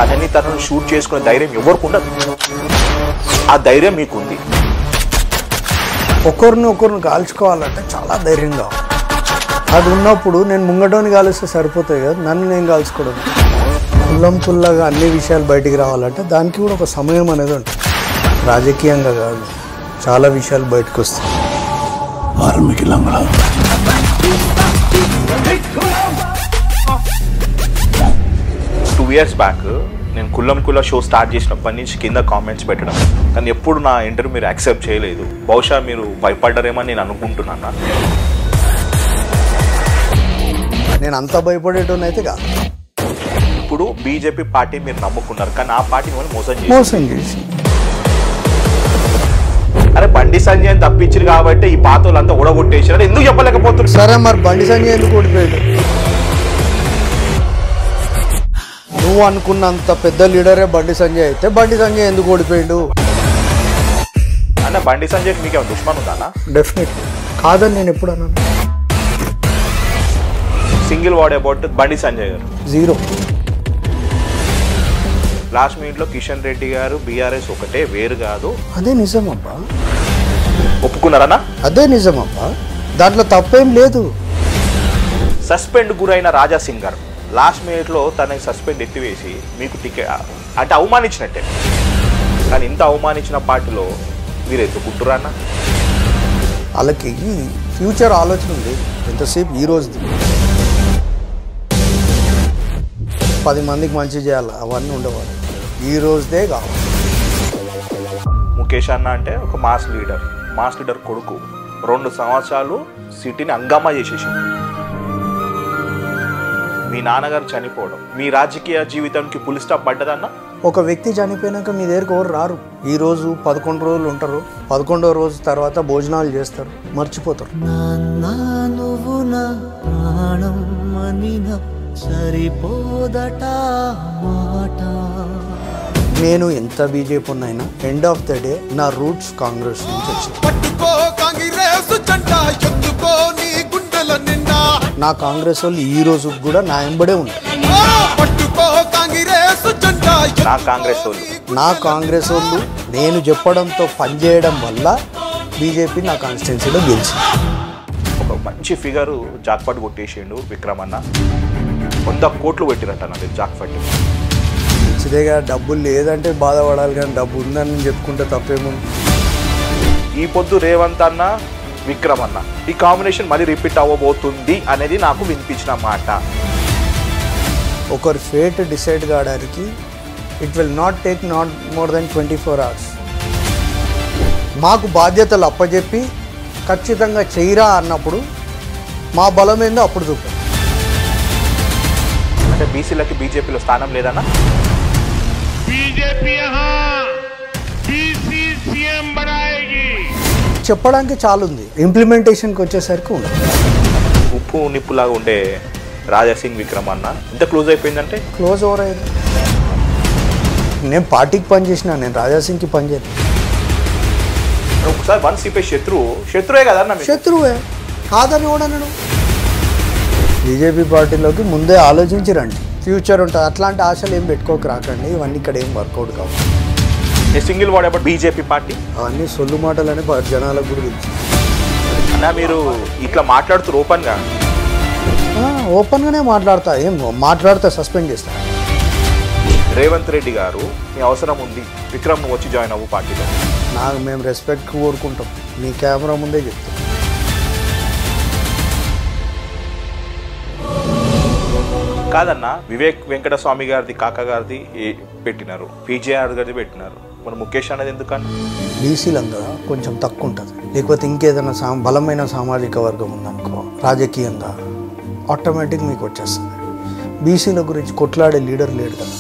తనని తనను షూట్ చేసుకునే ధైర్యం ఎవరికి ఉండదు. ఆ ధైర్యం మీకుంది. ఒకరిని కాల్చుకోవాలంటే చాలా ధైర్యంగా అది ఉన్నప్పుడు నేను ముంగటోని కాలుస్తే సరిపోతాయి కదా, నన్ను నేను కాల్చుకోవడం. పుల్లగా అన్ని విషయాలు బయటికి రావాలంటే దానికి కూడా ఒక సమయం అనేది ఉంటుంది. రాజకీయంగా కాదు, చాలా విషయాలు బయటకు వస్తాయి. 2 years బ్యాక్ నేను కుల్లం షో స్టార్ట్ చేసినప్పటి నుంచి కింద కామెంట్స్ పెట్టడం, కానీ ఎప్పుడు నా ఇంటర్వ్యూ మీరు యాక్సెప్ట్ చేయలేదు. బహుశా మీరు భయపడ్డారేమని నేను అనుకుంటున్నాను. నేను అంత భయపడేటోని అయితే కాదు. ఇప్పుడు బీజేపీ పార్టీ మీరు నమ్ముకున్నారు, కానీ ఆ పార్టీ మిమ్మల్ని మోసం చేసి అరే బండి సంజయ్ తప్పించారు కాబట్టి ఈ పాత వాళ్ళంతా ఓడగొట్టేసారు, ఎందుకు చెప్పలేకపోతున్నారు? సరే మరి బండి సంజయ్ ఎందుకు ఓడిపోయాడు? నువ్వు అనుకున్నంత పెద్ద లీడరే బండి సంజయ్ అయితే బండి సంజయ్ ఎందుకు ఓడిపోయాడు? అన్న బండి సంజయ్ మీకు దుష్మన్ ఉందా? డెఫినెట్లీ కాదని నేను ఎప్పుడు అన్నాను. Single word about Bandi Sanjay గారు 0. లాస్ట్ మినిట్లో కిషన్ రెడ్డి గారు బీఆర్ఎస్ ఒకటే, వేరు కాదు. అదే నిజమబ్బా. ఒప్పుకున్నారన్నా? అదే నిజమబ్బా, దాంట్లో తప్పేం లేదు. సస్పెండ్ గురైన రాజా సింగ్ గారు లాస్ట్ మినిట్లో తనకి సస్పెండ్ ఎత్తివేసి మీకు టికెట్ అంటే అవమానించినట్టే, కానీ ఇంత అవమానించిన పార్టీలో మీరు ఎత్తుకుంటురా అన్న? వాళ్ళకి ఫ్యూచర్ ఆలోచన ఉంది. ఎంతసేపు ఈ రోజుది 10 మందికి మంచి చేయాలి, అవన్నీ ఉండేవాళ్ళు. ఈ రోజుదే కావాలి. ముఖేష్ అన్న అంటే ఒక మాస్ లీడర్ కొడుకు 2 సంవత్సరాలు సిటీని హంగామా చేసేసింది. మీ నాన్నగారు చనిపోవడం మీ రాజకీయ జీవితానికి ఫుల్ స్టాప్ పడ్డదన్న? ఒక వ్యక్తి చనిపోయినాక మీ దగ్గరకు ఎవరు రారు. ఈ రోజు 11 రోజులు ఉంటారు, 11వ రోజు తర్వాత భోజనాలు చేస్తారు, మర్చిపోతారు. నేను ఎంత బీజేపీ ఉన్నైనా ఎండ్ ఆఫ్ ద డే నా రూట్స్ కాంగ్రెస్ నుంచి వచ్చింది. నా కాంగ్రెస్ వాళ్ళు ఈ రోజు కూడా నా ఎంబడే ఉంటారు. నా కాంగ్రెస్ వాళ్ళు నేను చెప్పడంతో పనిచేయడం వల్ల బీజేపీ నా కాన్స్టిట్యున్సీలో గెలిచింది. ఒక మంచి ఫిగరు జాక్పాట్ కొట్టేసిండు విక్రమ్ అన్న. 100 కోట్లు పెట్టినట్టు నాకు జాక్పాట్. మంచిదేగా, డబ్బులు లేదంటే బాధపడాలి, కానీ డబ్బు ఉందని చెప్పుకుంటే తప్పేముంది. ఈ పొద్దు రేవంత్ అన్న విక్రమ్ అన్న ఈ కాంబినేషన్ మళ్ళీ రిపీట్ అవ్వబోతుంది అనేది నాకు వినిపించిన మాట. ఒకరి ఫేట్ డిసైడ్ కావడానికి it will not take more than 24 hours. మాకు బాధ్యతలు అప్పచెప్పి ఖచ్చితంగా చేయరా అన్నప్పుడు మా బలం ఏందో అప్పుడు చూపారు. అంటే బీసీలకి బీజేపీలో స్థానం లేదన్నా? చెప్పడానికి చాలా ఉంది, ఇంప్లిమెంటేషన్కి వచ్చేసరికి ఉంది. ఉప్పు నిప్పులాగా ఉండే రాజాసింగ్ విక్రమ్ అన్న ఎంత క్లోజ్ అయిపోయిందంటే క్లోజ్ ఓవర్ అయింది. నేను పార్టీకి పనిచేసిన, నేను రాజాసింగ్కి పనిచేయను. ఒకసారి 1 CP శత్రువే కదన్న? శత్రువే కాదని ఓడనను. బీజేపీ పార్టీలోకి ముందే ఆలోచించి రండి, ఫ్యూచర్ ఉంటుంది. అట్లాంటి ఆశలు ఏం పెట్టుకోక రాకండి, ఇవన్నీ ఇక్కడ ఏం వర్కౌట్ కావు. Single word about BJP party అవన్నీ సొల్లు మాటలని జనాలకు కూడా తెలుసు అన్న. మీరు ఇట్లా మాట్లాడుతూ ఓపెన్గానే మాట్లాడతా, ఏం మాట్లాడితే సస్పెండ్ చేస్తా. రేవంత్ రెడ్డి గారు మీ అవసరం ఉంది, విక్రమ్ వచ్చి జాయిన్ అవ్వు పార్టీలో. మేము రెస్పెక్ట్ కోరుకుంటాం, మీ కెమెరా ముందే చెప్తాం. కాదన్న, వివేక్ వెంకటస్వామి గారిది కాకా గారిది పెట్టినారు, పీజేఆర్ గారిది పెట్టినారు, మన ముఖేష్ అనేది ఎందుకన్నా? బీసీలంగా కొంచెం తక్కువ ఉంటుంది, లేకపోతే ఇంకేదైనా బలమైన సామాజిక వర్గం ఉందనుకో రాజకీయంగా ఆటోమేటిక్ మీకు వచ్చేస్తుంది. బీసీల గురించి కొట్లాడే లీడర్ లేడు కదా.